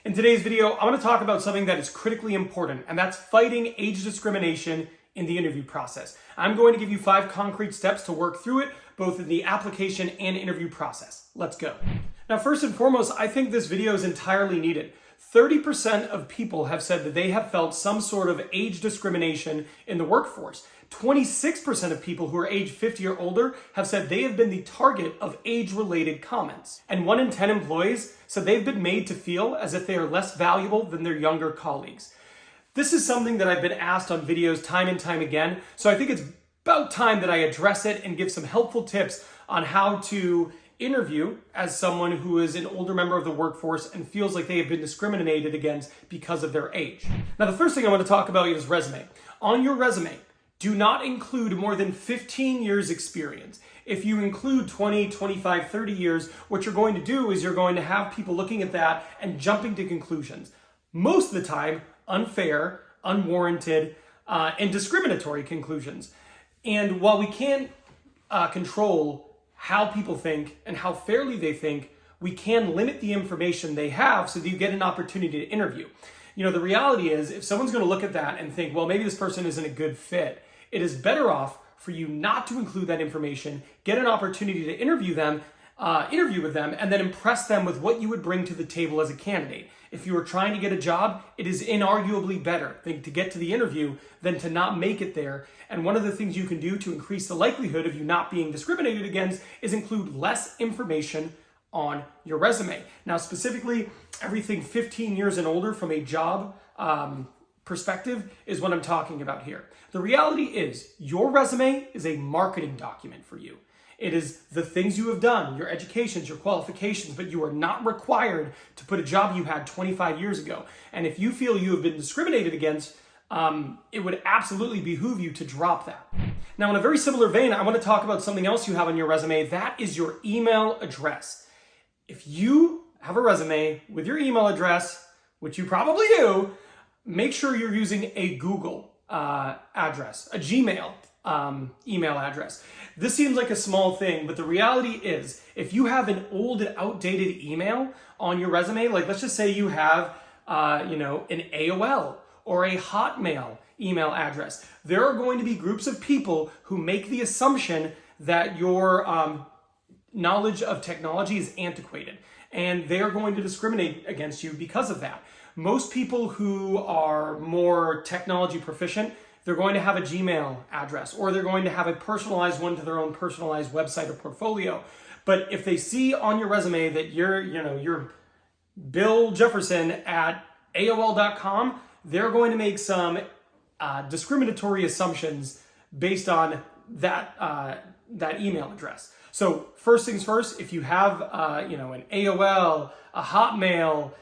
In today's video, I want to talk about something that is critically important, and that's fighting age discrimination in the interview process. I'm going to give you 5 concrete steps to work through it, both in the application and interview process. Let's go. Now, first and foremost, I think this video is entirely needed. 30% of people have said that they have felt some sort of age discrimination in the workforce. 26% of people who are age 50 or older have said they have been the target of age-related comments. And 1 in 10 employees said they've been made to feel as if they are less valuable than their younger colleagues. This is something that I've been asked on videos time and time again, so I think it's about time that I address it and give some helpful tips on how to interview as someone who is an older member of the workforce and feels like they have been discriminated against because of their age. Now, the first thing I want to talk about is resume. On your resume, do not include more than 15 years experience. If you include 20, 25, 30 years, what you're going to do is you're going to have people looking at that and jumping to conclusions. Most of the time, unfair, unwarranted, and discriminatory conclusions. And while we can't control how people think and how fairly they think, we can limit the information they have so that you get an opportunity to interview. You know, the reality is if someone's going to look at that and think, well, maybe this person isn't a good fit, it is better off for you not to include that information, get an opportunity to interview with them, and then impress them with what you would bring to the table as a candidate. If you are trying to get a job, it is inarguably better to get to the interview than to not make it there. And one of the things you can do to increase the likelihood of you not being discriminated against is include less information on your resume. Now, specifically, everything 15 years and older from a job perspective is what I'm talking about here. The reality is your resume is a marketing document for you. It is the things you have done, your educations, your qualifications, but you are not required to put a job you had 25 years ago. And if you feel you have been discriminated against, it would absolutely behoove you to drop that. Now, in a very similar vein, I want to talk about something else you have on your resume. That is your email address. If you have a resume with your email address, which you probably do, make sure you're using a Google address, a Gmail email address. This seems like a small thing, but the reality is if you have an old, outdated email on your resume, like let's just say you have, an AOL or a Hotmail email address, there are going to be groups of people who make the assumption that your knowledge of technology is antiquated, and they're going to discriminate against you because of that. Most people who are more technology proficient, they're going to have a Gmail address, or they're going to have a personalized one to their own personalized website or portfolio. But if they see on your resume that you're Bill Jefferson at AOL.com, they're going to make some discriminatory assumptions based on that email address. So first things first, if you have an AOL, a Hotmail,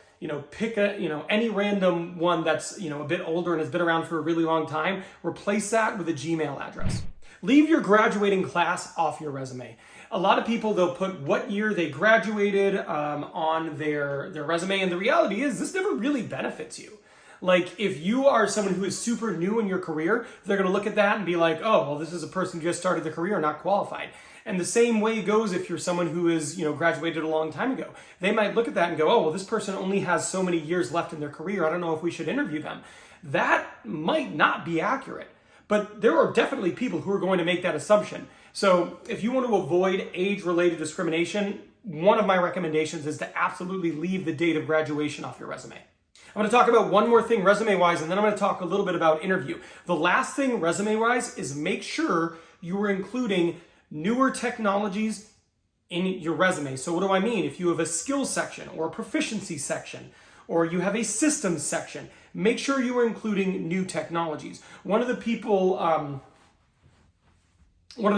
pick any random one that's, a bit older and has been around for a really long time, replace that with a Gmail address. Leave your graduating class off your resume. A lot of people, they'll put what year they graduated on their resume, and the reality is this never really benefits you. Like, if you are someone who is super new in your career, they're going to look at that and be like, oh, well, this is a person who just started their career, not qualified. And the same way goes if you're someone who is, graduated a long time ago. They might look at that and go, oh, well, this person only has so many years left in their career. I don't know if we should interview them. That might not be accurate, but there are definitely people who are going to make that assumption. So if you want to avoid age-related discrimination, one of my recommendations is to absolutely leave the date of graduation off your resume. I'm going to talk about one more thing resume-wise, and then I'm going to talk a little bit about interview. The last thing resume-wise is make sure you are including newer technologies in your resume. So what do I mean? If you have a skills section or a proficiency section, or you have a systems section, make sure you are including new technologies. One of the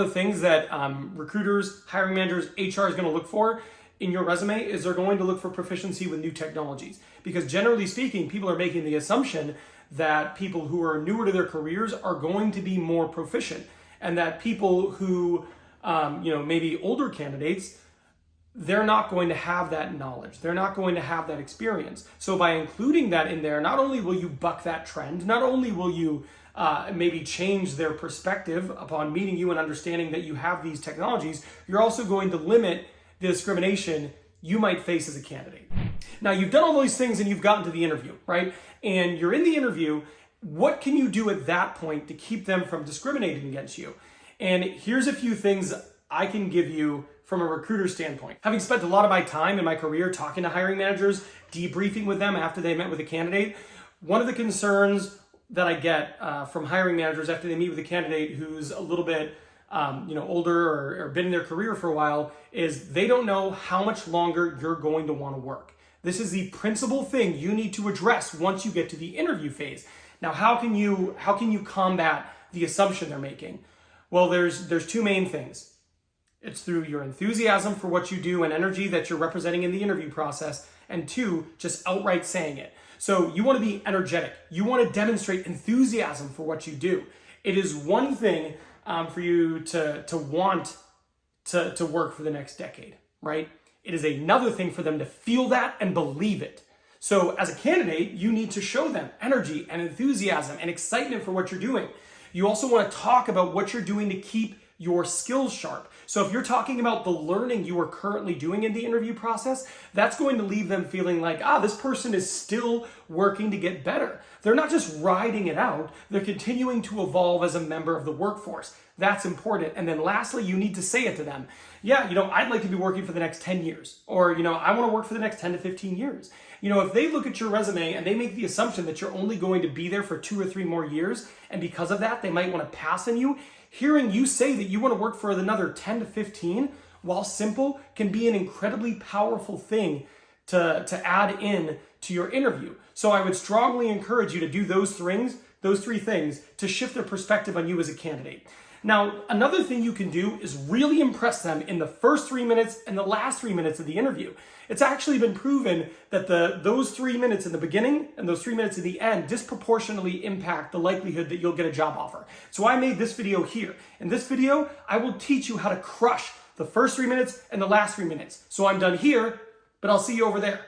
things that recruiters, hiring managers, HR is going to look for in your resume is they're going to look for proficiency with new technologies. Because generally speaking, people are making the assumption that people who are newer to their careers are going to be more proficient, and that people who, maybe older candidates, they're not going to have that knowledge. They're not going to have that experience. So by including that in there, not only will you buck that trend, not only will you maybe change their perspective upon meeting you and understanding that you have these technologies, you're also going to limit the discrimination you might face as a candidate. Now, you've done all these things and you've gotten to the interview, right? And you're in the interview. What can you do at that point to keep them from discriminating against you? And here's a few things I can give you from a recruiter standpoint. Having spent a lot of my time in my career talking to hiring managers, debriefing with them after they met with a candidate, one of the concerns that I get from hiring managers after they meet with a candidate who's a little bit older or been in their career for a while is they don't know how much longer you're going to want to work. This is the principal thing you need to address once you get to the interview phase. Now, how can you combat the assumption they're making? Well, there's two main things. It's through your enthusiasm for what you do and energy that you're representing in the interview process, and two, just outright saying it. So you want to be energetic. You want to demonstrate enthusiasm for what you do. It is one thing for you to want to work for the next decade, right? It is another thing for them to feel that and believe it. So as a candidate, you need to show them energy and enthusiasm and excitement for what you're doing. You also want to talk about what you're doing to keep your skills sharp. So if you're talking about the learning you are currently doing in the interview process, that's going to leave them feeling like, this person is still working to get better. They're not just riding it out, they're continuing to evolve as a member of the workforce. That's important. And then lastly, you need to say it to them. Yeah, I'd like to be working for the next 10 years, or, I want to work for the next 10 to 15 years. If they look at your resume and they make the assumption that you're only going to be there for 2 or 3 more years, and because of that, they might want to pass on you, hearing you say that you want to work for another 10 to 15, while simple, can be an incredibly powerful thing to add in to your interview. So I would strongly encourage you to do those 3 things to shift their perspective on you as a candidate. Now, another thing you can do is really impress them in the first 3 minutes and the last 3 minutes of the interview. It's actually been proven that those 3 minutes in the beginning and those 3 minutes at the end disproportionately impact the likelihood that you'll get a job offer. So I made this video here. In this video, I will teach you how to crush the first 3 minutes and the last 3 minutes. So I'm done here, but I'll see you over there.